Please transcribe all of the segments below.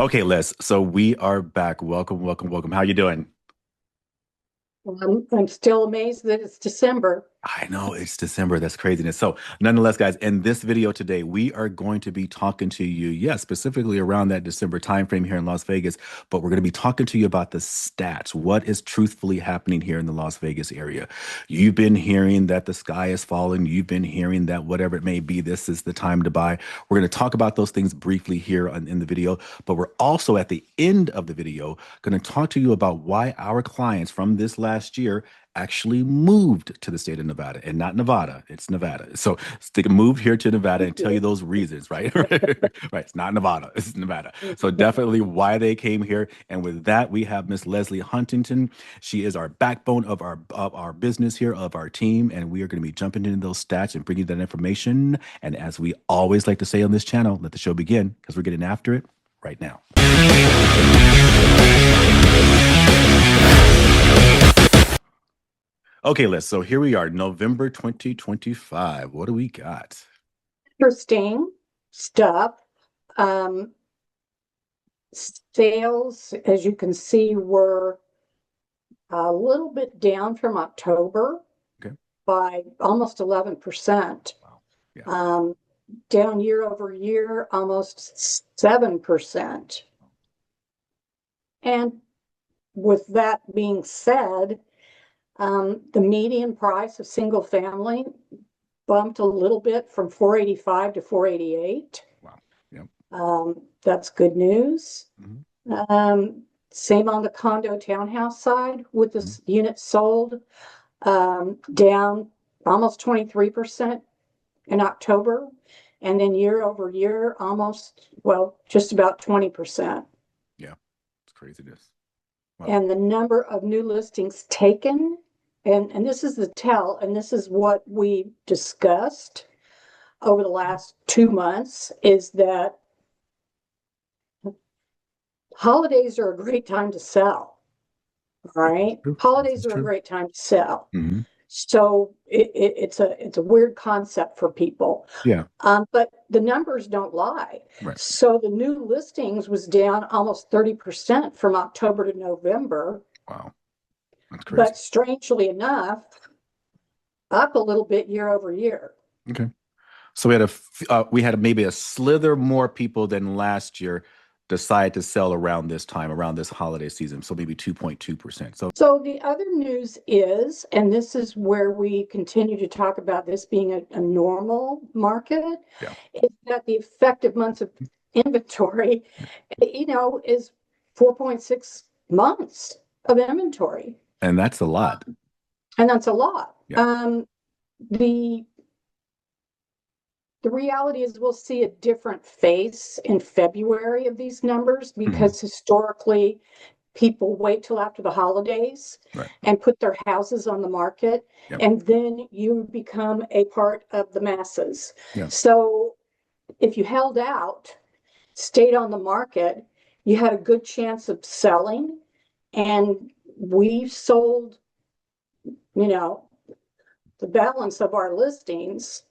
Okay, Les. So we are back. Welcome, welcome, welcome. How you doing? I'm still amazed that it's December. I know it's December. That's craziness. So, nonetheless, guys, in this video today, we are going to be talking to you, yes, specifically around that December timeframe here in Las Vegas, but we're going to be talking to you about the stats. What is truthfully happening here in the Las Vegas area? You've been hearing that the sky is falling. You've been hearing that whatever it may be, this is the time to buy. We're going to talk about those things briefly here in the video, but we're also at the end of the video going to talk to you about why our clients from this last year actually moved to the state of Nevada and not Nevada. It's Nevada. So they moved here to Nevada and tell you those reasons, right? Right. It's not Nevada. It's Nevada. So definitely why they came here. And with that, we have Miss Leslie Huntington. She is our backbone of our business here, of our team. And we are going to be jumping into those stats and bringing that information. And as we always like to say on this channel, let the show begin because we're getting after it right now. Okay, Les. So here we are, November 2025. What do we got? Interesting stuff. Um, Sales, as you can see, were a little bit down from October Okay. by almost 11%. Wow. Yeah. Down year over year, almost 7%. And with that being said, the median price of single family bumped a little bit from 485 to 488. Wow. Yep. That's good news. Mhm. Same on the condo townhouse side with the Mhm. units sold, down almost 23% in October. And then year over year, just about 20%. Yeah. It's craziness. Wow. And the number of new listings taken, and this is the tell, and this is what we discussed over the last 2 months, is that holidays are a great time to sell. All right. This Holidays is are a true. great time to sell. Hmm. So it's a weird concept for people. Yeah. But the numbers don't lie. Right. So the new listings was down almost 30% from October to November. Wow. That's crazy. But strangely enough, up a little bit year over year. Okay. So we had maybe a slither more people than last year decide to sell around this time, around this holiday season. So maybe 2.2%. So So the other news is, and this is where we continue to talk about this being a normal market, yeah. is that the effective months of inventory, is 4.6 months of inventory. And that's a lot. And that's a lot. Yeah. The the reality is we'll see a different face in February of these numbers Mhm. because historically people wait till after the holidays Right. and put their houses on the market, Yep. and then you become a part of the masses. Yeah. So if you held out, stayed on the market, you had a good chance of selling. And we sold, you know, the balance of our listings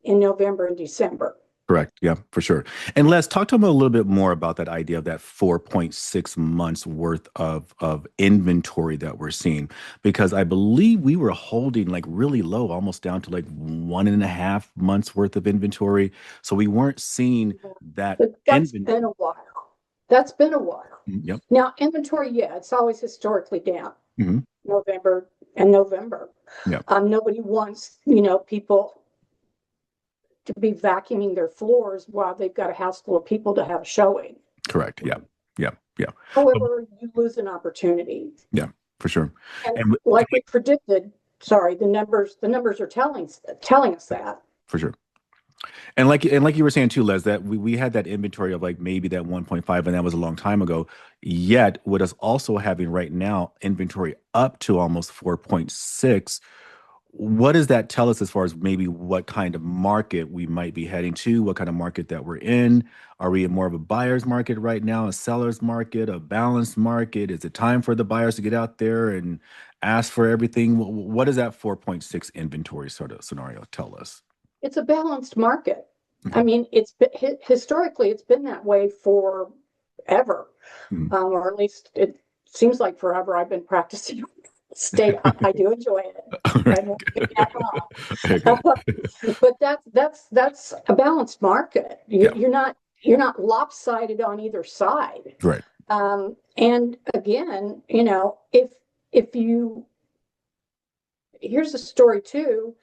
in November and December. Correct. Yeah, for sure. And Les, talk to him a little bit more about that idea of that 4.6 months worth of inventory that we're seeing, because I believe we were holding like really low, almost down to like 1.5 months worth of inventory. So we weren't seeing that But that's inventory. been a while. That's been a while. Yep. Now, inventory, yeah, it's always historically down, Hmm. November and November. Yep. Nobody wants, people to be vacuuming their floors while they've got a house full of people to have a showing. Correct. Yeah. Yeah. Yeah. However, you lose an opportunity. Yeah, for sure. And And like we predicted, sorry, the numbers are telling us that. for sure. And like you were saying too, Les, that we had that inventory of like maybe that 1.5, and that was a long time ago. Yet, with us also having right now inventory up to almost 4.6, what does that tell us as far as maybe what kind of market we might be heading to? What kind of market that we're in? Are we in more of a buyer's market right now, a seller's market, a balanced market? Is it time for the buyers to get out there and ask for everything? What does that 4.6 inventory sort of scenario tell us? It's a balanced market. I Okay. mean, historically, it's been that way forever, Mhm. or at least it seems like forever. I've been practicing real estate. I do enjoy it. All right. I won't say that wrong. Okay, good. But that's a balanced market. Yeah. You're not lopsided on either side. Right. And again, if you here's a story too.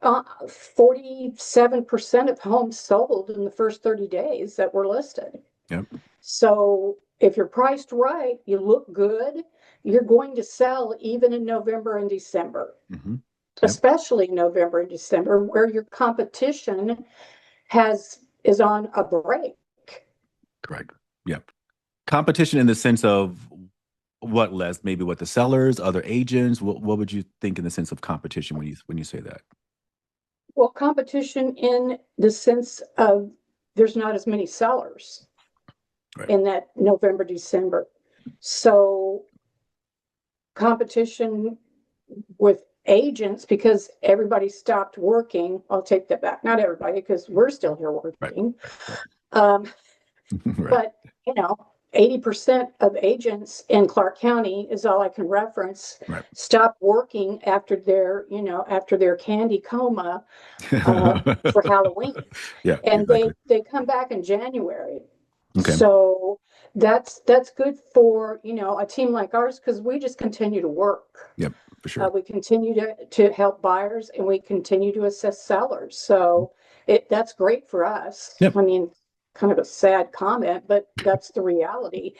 47% of homes sold in the first 30 days that were listed. Yep. So if you're priced right, you look good, you're going to sell even in November and December, Hmm. Yep. especially November and December, where your competition is on a break. Correct. Yep. Competition in the sense of what, Les? Maybe what the sellers, other agents. What would you think in the sense of competition when you say that? Well, competition in the sense of there's not as many sellers Right. in that November, December. So competition with agents because everybody stopped working. I'll take that back. Not everybody, because we're still here Right. working. Right. Um, Right. but you know, 80% of agents in Clark County is all I can reference. Right. Stopped working after their candy coma for Halloween, Yeah. and they Exactly. they come back in January. Okay. So that's good for a team like ours because we just continue to work. Yep. For sure. We continue to help buyers and we continue to assess sellers. So that's great for us. Yep. I mean, kind of a sad comment, but that's the reality.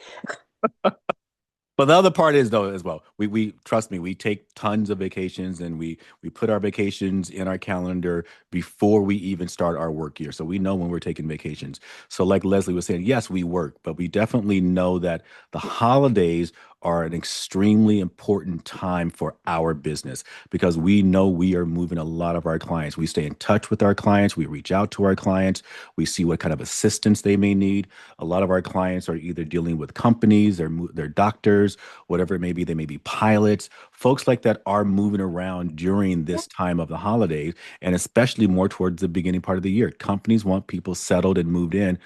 But the other part is though as well. We trust me, we take tons of vacations and we put our vacations in our calendar before we even start our work year. So we know when we're taking vacations. So like Leslie was saying, yes, we work, but we definitely know that the holidays are an extremely important time for our business because we know we are moving a lot of our clients. We stay in touch with our clients, we reach out to our clients, we see what kind of assistance they may need. A lot of our clients are either dealing with companies, they're doctors, whatever it may be. They may be pilots. Folks like that are moving around during Yeah, this time of the holidays, and especially more towards the beginning part of the year. Companies want people settled and moved in,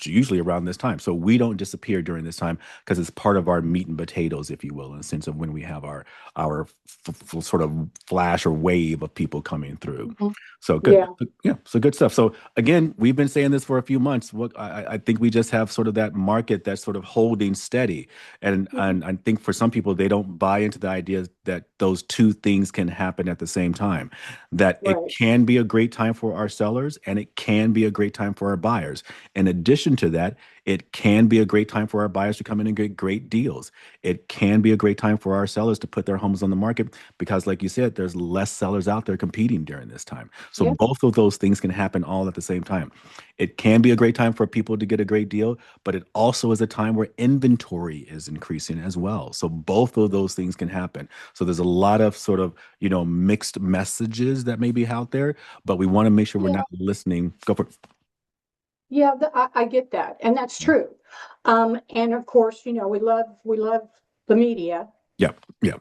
usually around this time. So we don't disappear during this time because it's part of our meat and potatoes, if you will, in the sense of when we have our sort of flash or wave of people coming through. mhm. So good. Yeah, Yeah. So good stuff. So again, we've been saying this for a few months. What I think we just have sort of that market that's sort of holding steady. mhm. And I think for some people, they don't buy into the idea that those two things can happen at the same time, that it Right. can be a great time for our sellers and it can be a great time for our buyers. In addition to that, it can be a great time for our buyers to come in and get great deals. It can be a great time for our sellers to put their homes on the market because, like you said, there's less sellers out there competing during this time. So Yeah, both of those things can happen all at the same time. It can be a great time for people to get a great deal, but it also is a time where inventory is increasing as well. So both of those things can happen. So there's a lot of sort of, mixed messages that may be out there, but we want to make sure we're yeah, not listening. Go for it. yeah. I get that, and that's true. And of course, we love the media. Yeah, yeah,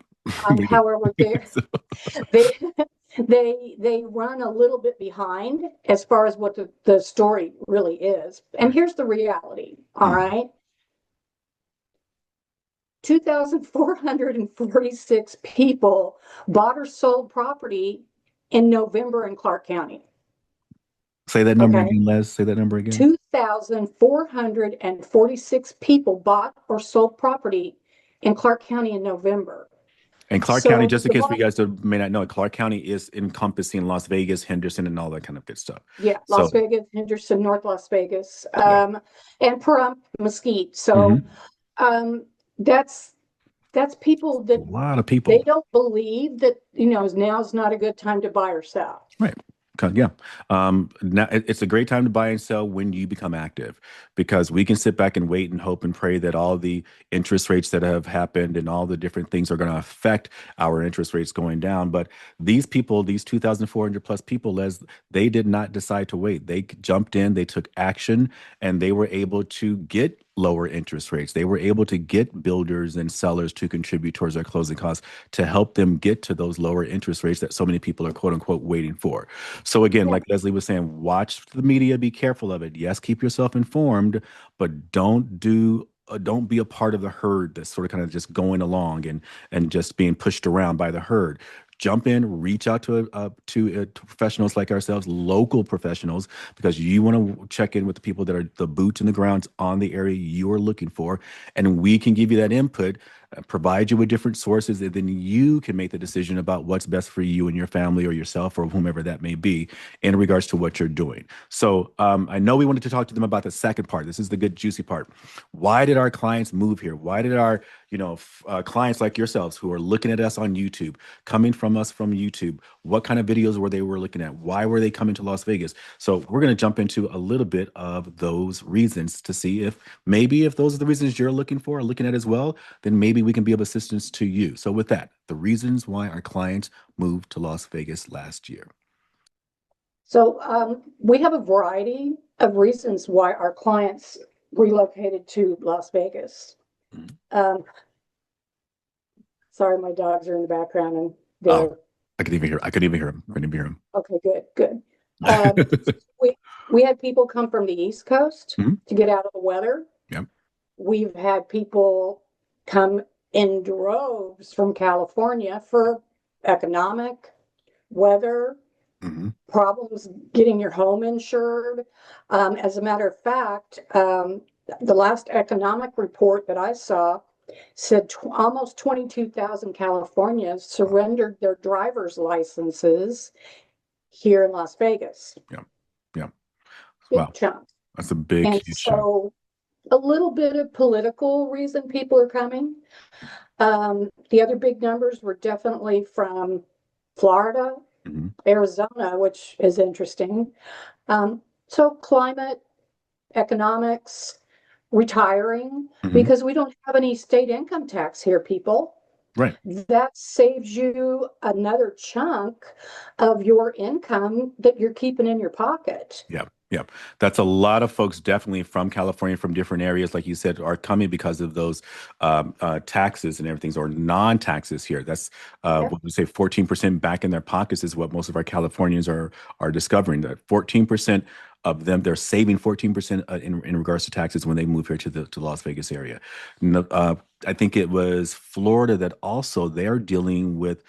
we do. However, they they run a little bit behind as far as what the story really is. And Right. here's the reality, all Mhm. right? 2,446 people bought or sold property in November in Clark County. Say that number Okay. again, Les. Say that number again. 2,446 people bought or sold property in Clark County in November. And Clark County, So just in case for you guys that may not know, Clark County is encompassing Las Vegas, Henderson, and all that kind of good stuff. yeah, So, Las Vegas, Henderson, North Las Vegas, yeah. and Pahrump, Mesquite. So Hmm. um, that's that's people A that lot of they people. don't believe that now's not a good time to buy or sell. Right. Yeah. Now it's a great time to buy and sell when you become active because we can sit back and wait and hope and pray that all the interest rates that have happened and all the different things are going to affect our interest rates going down. But these people, these 2,400 plus people, Les, they did not decide to wait. They jumped in, they took action, and they were able to get lower interest rates. They were able to get builders and sellers to contribute towards their closing costs to help them get to those lower interest rates that so many people are quote unquote waiting for. So again, Yeah. like Leslie was saying, watch the media, be careful of it. Yes, keep yourself informed, but don't be a part of the herd that's sort of kind of just going along and just being pushed around by the herd. Jump in, reach out to professionals like ourselves, local professionals, because you want to check in with the people that are the boots in the ground on the area you are looking for, and we can give you that input, provide you with different sources, and then you can make the decision about what's best for you and your family or yourself or whomever that may be in regards to what you're doing. So I know we wanted to talk to them about the second part. This is the good juicy part. Why did our clients move here? Why did our clients like yourselves who are looking at us on YouTube, coming from us from YouTube, what kind of videos were looking at? Why were they coming to Las Vegas? So we're going to jump into a little bit of those reasons to see if maybe if those are the reasons you're looking for or looking at as well, then maybe we can be of assistance to you. So with that, the reasons why our clients moved to Las Vegas last year. So we have a variety of reasons why our clients relocated to Las Vegas. Mhm. Um, sorry, my dogs are in the background and Oh, they're I couldn't even hear him. I couldn't even hear him. okay, good, good. Um, we we had people come from the East Coast Mhm. to get out of the weather. Yep. We've had people come in droves from California for economic, weather, Hmm. problems getting your home insured. As a matter of fact, the last economic report that I saw said almost 22,000 Californians Wow. surrendered their driver's licenses here in Las Vegas. Yeah. Yeah. Big Wow. chunk. That's a big, And huge chunk. so a little bit of political reason people are coming. The other big numbers were definitely from Florida, Hmm. Arizona, which is interesting. So climate, economics, retiring, Hmm. because we don't have any state income tax here, people. Right. That saves you another chunk of your income that you're keeping in your pocket. Yeah, yeah. That's a lot of folks definitely from California, from different areas, like you said, are coming because of those taxes and everything, or non-taxes here. That's Yeah, what we say 14% back in their pockets is what most of our Californians are discovering, that 14% of them, they're saving 14% in regards to taxes when they move here to the Las Vegas area. No, I think it was Florida that also they're dealing with,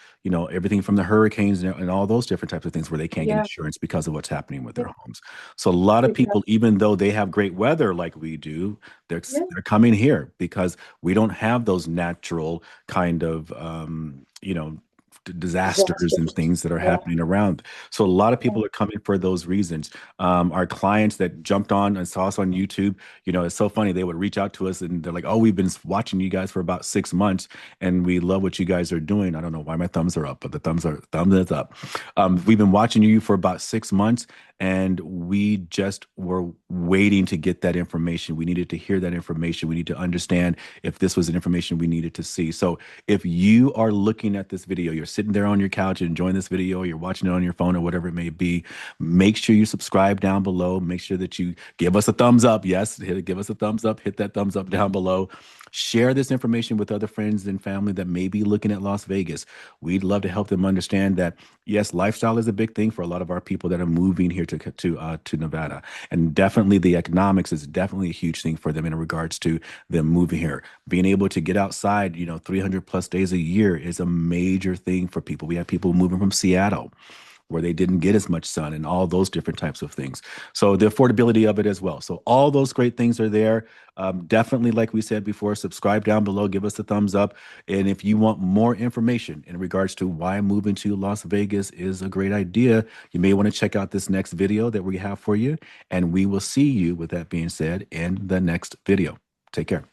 everything from the hurricanes and all those different types of things where they can't get yeah, insurance because of what's happening with their yeah, homes. So a lot of exactly. people, even though they have great weather like we do, Yeah, they're coming here because we don't have those natural kind of disasters and disasters. things that are Yeah, happening around. So a lot of yeah, people are coming for those reasons. Our clients that jumped on and saw us on YouTube, it's so funny. They would reach out to us and they're like, "Oh, we've been watching you guys for about 6 months, and we love what you guys are doing." I don't know why my thumbs are up, but the thumb is up. We've been watching you for about 6 months, and we just were waiting to get that information. We needed to hear that information. We need to understand if this was an information we needed to see. So if you are looking at this video, you're sitting there on your couch enjoying this video, or you're watching it on your phone or whatever it may be, make sure you subscribe down below. Make sure that you give us a thumbs up. Yes, give us a thumbs up. Hit that thumbs up down below. Share this information with other friends and family that may be looking at Las Vegas. We'd love to help them understand that yes, lifestyle is a big thing for a lot of our people that are moving here to Nevada, and definitely the economics is definitely a huge thing for them in regards to them moving here. Being able to get outside, 300 plus days a year is a major thing for people. We have people moving from Seattle where they didn't get as much sun and all those different types of things. So the affordability of it as well. So all those great things are there. Definitely, like we said before, subscribe down below, give us a thumbs up. And if you want more information in regards to why moving to Las Vegas is a great idea, you may want to check out this next video that we have for you. And we will see you, with that being said, in the next video. Take care.